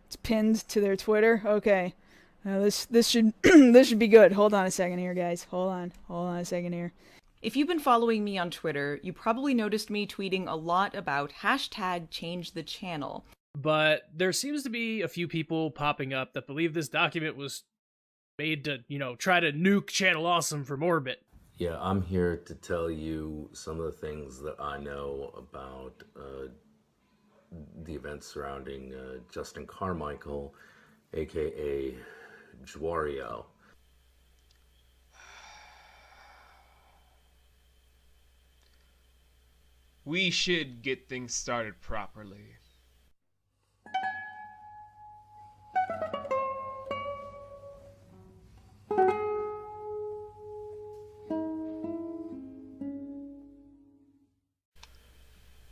It's pinned to their Twitter. Okay. This should this should be good. Hold on a second here, guys. Hold on a second here. If you've been following me on Twitter, you probably noticed me tweeting a lot about hashtag change the channel. But there seems to be a few people popping up that believe this document was made to, try to nuke Channel Awesome from orbit. Yeah, I'm here to tell you some of the things that I know about the events surrounding Justin Carmichael, aka Juario. We should get things started properly.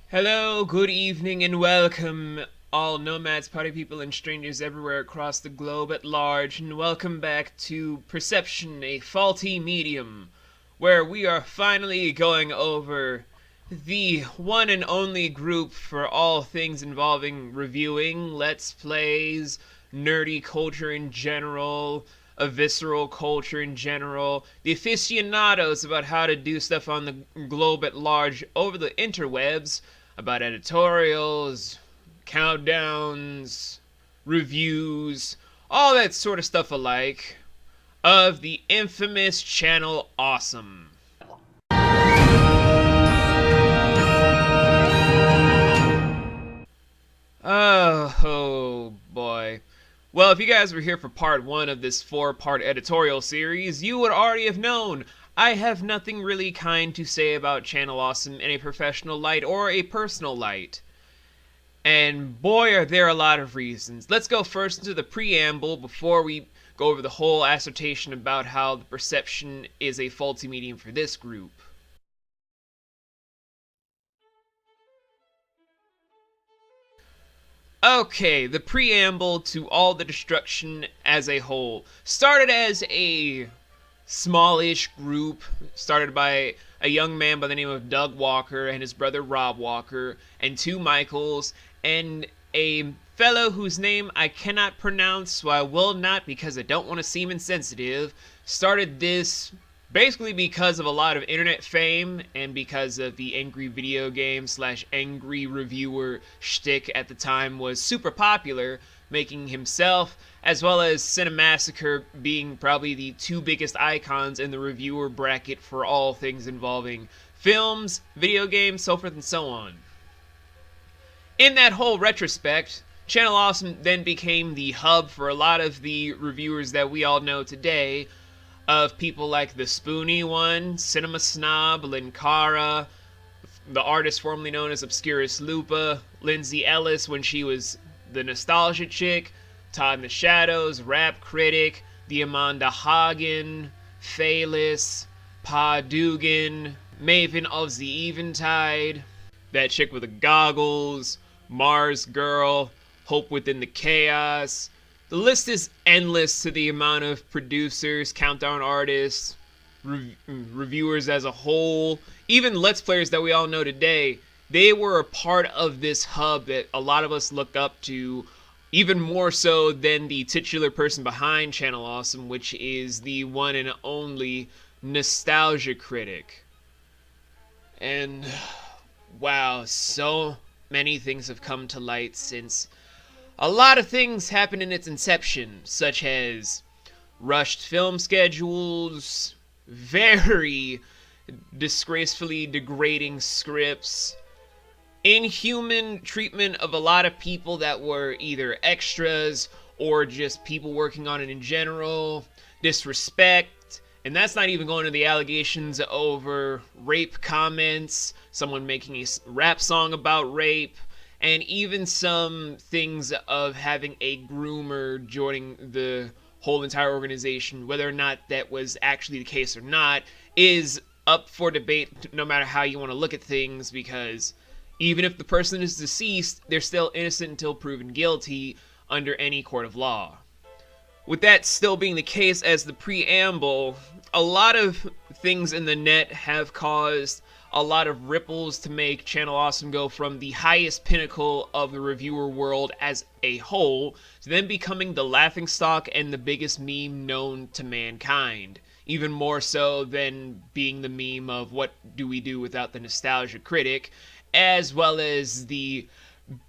Hello, good evening, and welcome, all nomads, party people, and strangers everywhere across the globe at large, and welcome back to Perception, a Faulty Medium, where we are finally going over the one and only group for all things involving reviewing, let's plays, nerdy culture in general, a visceral culture in general, the aficionados about how to do stuff on the globe at large over the interwebs, about editorials, countdowns, reviews, all that sort of stuff alike, of the infamous Channel Awesome. Oh boy. Well, if you guys were here for part 1 of this 4-part editorial series, you would already have known I have nothing really kind to say about Channel Awesome in a professional light or a personal light. And boy, are there a lot of reasons. Let's go first into the preamble before we go over the whole assertion about how the perception is a faulty medium for this group. Okay, the preamble to all the destruction as a whole started as a smallish group, started by a young man by the name of Doug Walker and his brother Rob Walker, and 2 Michaels, and a fellow whose name I cannot pronounce, so I will not because I don't want to seem insensitive, started this basically because of a lot of internet fame and because of the angry video game / angry reviewer shtick at the time was super popular, making himself as well as Cinemassacre being probably the 2 biggest icons in the reviewer bracket for all things involving films, video games, so forth and so on. In that whole retrospect, Channel Awesome then became the hub for a lot of the reviewers that we all know today, of people like the Spoony One, Cinema Snob, Linkara, the artist formerly known as Obscurus Lupa, Lindsay Ellis when she was the Nostalgia Chick, Todd in the Shadows, Rap Critic, the Amanda Hagen, Phalis, Pa Dugan, Maven of the Eventide, that chick with the goggles, Mars Girl, Hope Within the Chaos. The list is endless to the amount of producers, countdown artists, reviewers as a whole, even Let's Players that we all know today. They were a part of this hub that a lot of us look up to, even more so than the titular person behind Channel Awesome, which is the one and only Nostalgia Critic. And wow, so many things have come to light since a lot of things happened in its inception, such as rushed film schedules, very disgracefully degrading scripts, inhuman treatment of a lot of people that were either extras or just people working on it in general, disrespect, and that's not even going to the allegations over rape comments, someone making a rap song about rape, and even some things of having a groomer joining the whole entire organization. Whether or not that was actually the case or not is up for debate no matter how you want to look at things, because even if the person is deceased, they're still innocent until proven guilty under any court of law. With that still being the case as the preamble, a lot of things in the net have caused a lot of ripples to make Channel Awesome go from the highest pinnacle of the reviewer world as a whole to then becoming the laughingstock and the biggest meme known to mankind. Even more so than being the meme of what do we do without the nostalgia critic, as well as the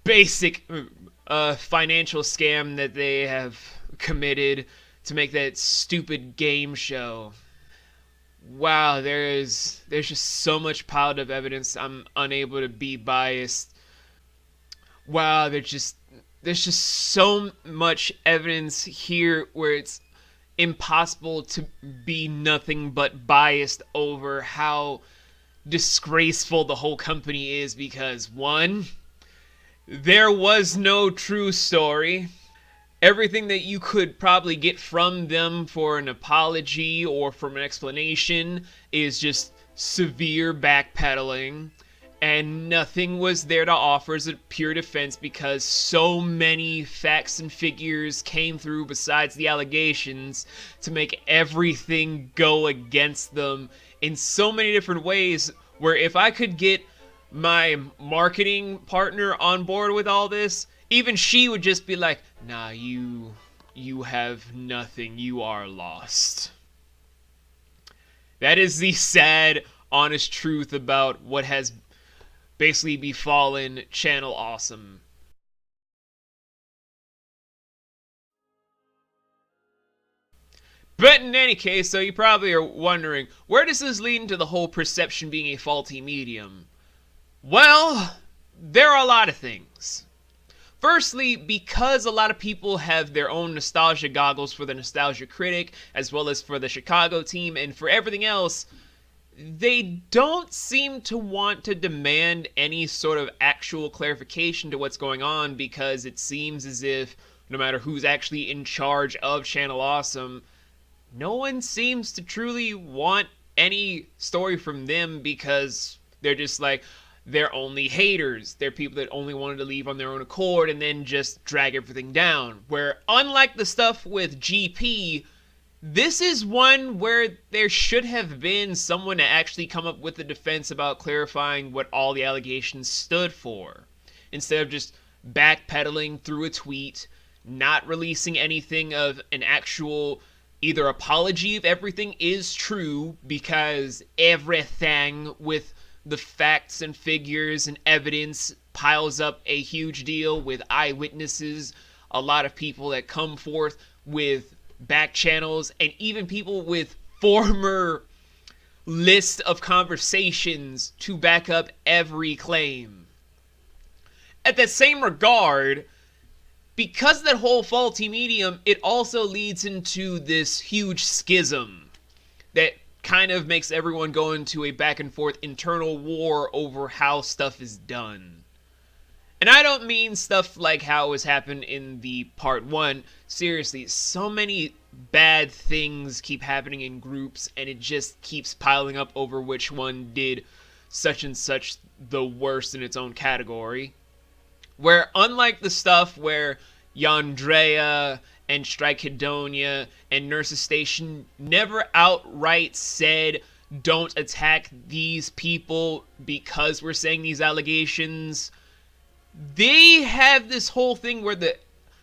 basic financial scam that they have committed to make that stupid game show. Wow, there's just so much piled up evidence. I'm unable to be biased. Wow, there's just so much evidence here where it's impossible to be nothing but biased over how disgraceful the whole company is, because one, there was no true story. Everything that you could probably get from them for an apology or from an explanation is just severe backpedaling, and nothing was there to offer as a pure defense because so many facts and figures came through besides the allegations to make everything go against them in so many different ways, where if I could get my marketing partner on board with all this, even she would just be like, nah, you have nothing, you are lost. That is the sad, honest truth about what has basically befallen Channel Awesome. But in any case, so you probably are wondering, where does this lead into the whole perception being a faulty medium? Well, there are a lot of things. Firstly, because a lot of people have their own nostalgia goggles for the nostalgia critic, as well as for the Chicago team, and for everything else, they don't seem to want to demand any sort of actual clarification to what's going on, because it seems as if no matter who's actually in charge of Channel Awesome, no one seems to truly want any story from them, because they're just like, they're only haters. They're people that only wanted to leave on their own accord and then just drag everything down. Where, unlike the stuff with GP, this is one where there should have been someone to actually come up with a defense about clarifying what all the allegations stood for, instead of just backpedaling through a tweet, not releasing anything of an actual either apology if everything is true, because everything with the facts and figures and evidence piles up a huge deal with eyewitnesses, a lot of people that come forth with back channels, and even people with former list of conversations to back up every claim. At that same regard, because of that whole faulty medium, it also leads into this huge schism that kind of makes everyone go into a back and forth internal war over how stuff is done. And I don't mean stuff like how has happened in the part 1. Seriously, so many bad things keep happening in groups, and it just keeps piling up over which one did such and such the worst in its own category. Where, unlike the stuff where Yandrea and Strikehedonia and Nurse's Station never outright said, don't attack these people because we're saying these allegations, they have this whole thing where the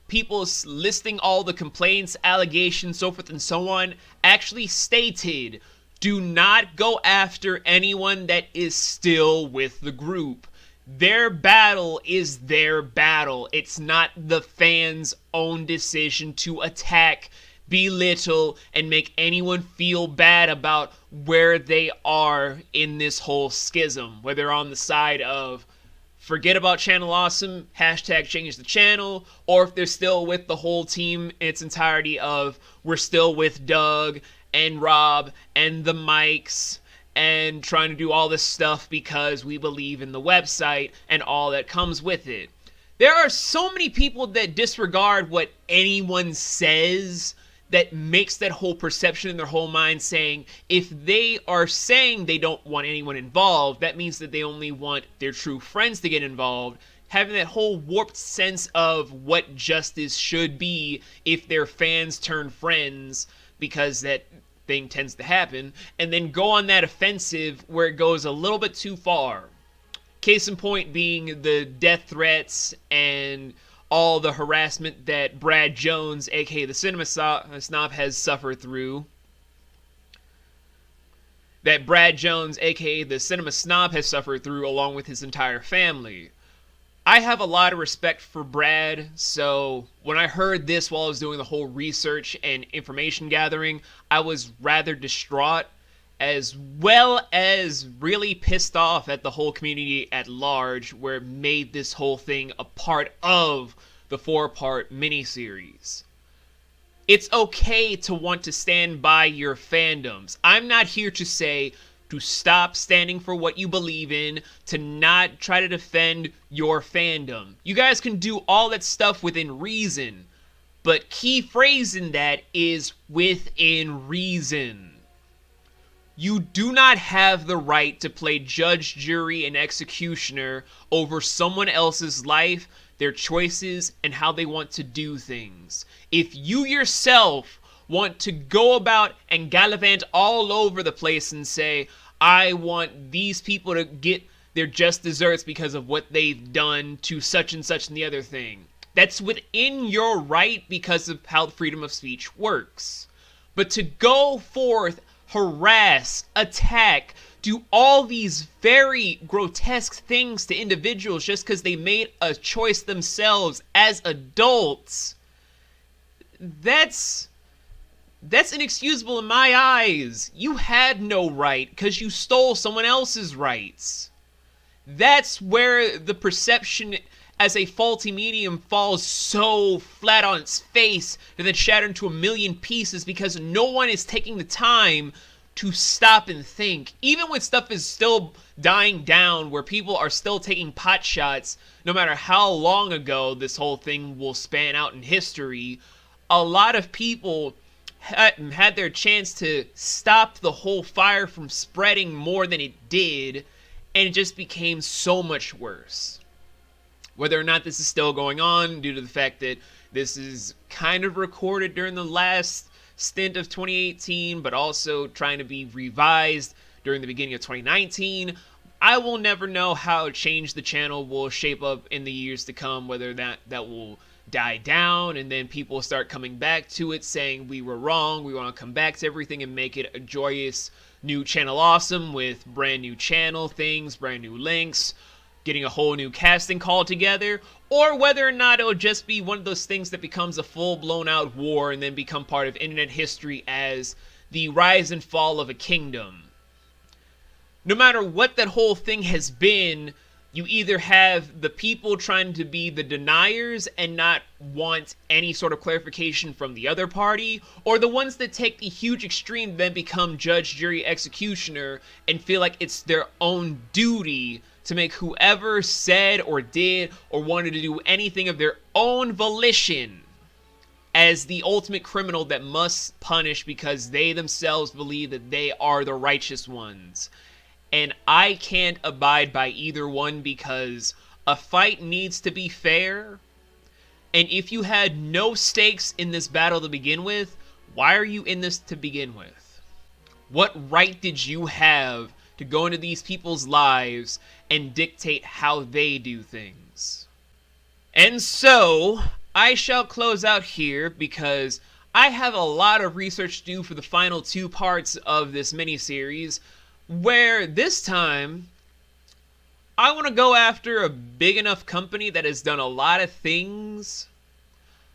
people listing all the complaints, allegations, so forth and so on, actually stated, do not go after anyone that is still with the group. Their battle is their battle. It's not the fans' own decision to attack, belittle, and make anyone feel bad about where they are in this whole schism. Whether they're on the side of forget about Channel Awesome, hashtag change the channel, or if they're still with the whole team in its entirety of we're still with Doug and Rob and the mics and trying to do all this stuff because we believe in the website and all that comes with it. There are so many people that disregard what anyone says that makes that whole perception in their whole mind saying, if they are saying they don't want anyone involved, that means that they only want their true friends to get involved, having that whole warped sense of what justice should be if their fans turn friends, because that thing tends to happen, and then go on that offensive where it goes a little bit too far. Case in point being the death threats and all the harassment that Brad Jones, aka the Cinema Snob, has suffered through. That Brad Jones, aka the Cinema Snob, has suffered through along with his entire family. I have a lot of respect for Brad, so when I heard this while I was doing the whole research and information gathering, I was rather distraught, as well as really pissed off at the whole community at large, where it made this whole thing a part of the 4-part miniseries. It's okay to want to stand by your fandoms. I'm not here to say to stop standing for what you believe in, to not try to defend your fandom. You guys can do all that stuff within reason, but key phrase in that is within reason. You do not have the right to play judge, jury, and executioner over someone else's life, their choices, and how they want to do things. If you yourself want to go about and gallivant all over the place and say, I want these people to get their just desserts because of what they've done to such and such and the other thing, that's within your right because of how freedom of speech works. But to go forth, harass, attack, do all these very grotesque things to individuals just because they made a choice themselves as adults, that's inexcusable in my eyes. You had no right because you stole someone else's rights. That's where the perception as a faulty medium falls so flat on its face and then shattered into a million pieces because no one is taking the time to stop and think. Even when stuff is still dying down, where people are still taking pot shots, no matter how long ago this whole thing will span out in history, a lot of people had their chance to stop the whole fire from spreading more than it did, and it just became so much worse. Whether or not this is still going on due to the fact that this is kind of recorded during the last stint of 2018, but also trying to be revised during the beginning of 2019, I will never know how change the channel will shape up in the years to come, whether that will die down and then people start coming back to it saying we were wrong, we want to come back to everything and make it a joyous new channel awesome with brand new channel things, brand new links, getting a whole new casting call together, or whether or not it'll just be one of those things that becomes a full blown out war and then become part of internet history as the rise and fall of a kingdom. No matter what that whole thing has been, you either have the people trying to be the deniers and not want any sort of clarification from the other party, or the ones that take the huge extreme then become judge, jury, executioner and feel like it's their own duty to make whoever said or did or wanted to do anything of their own volition as the ultimate criminal that must punish because they themselves believe that they are the righteous ones. And I can't abide by either one because a fight needs to be fair. And if you had no stakes in this battle to begin with, why are you in this to begin with? What right did you have to go into these people's lives and dictate how they do things? And so, I shall close out here because I have a lot of research to do for the final 2 parts of this miniseries, where this time I want to go after a big enough company that has done a lot of things,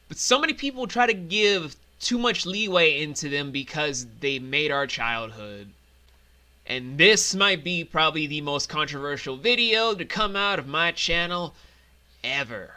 but so many people try to give too much leeway into them because they made our childhood. And this might be probably the most controversial video to come out of my channel ever.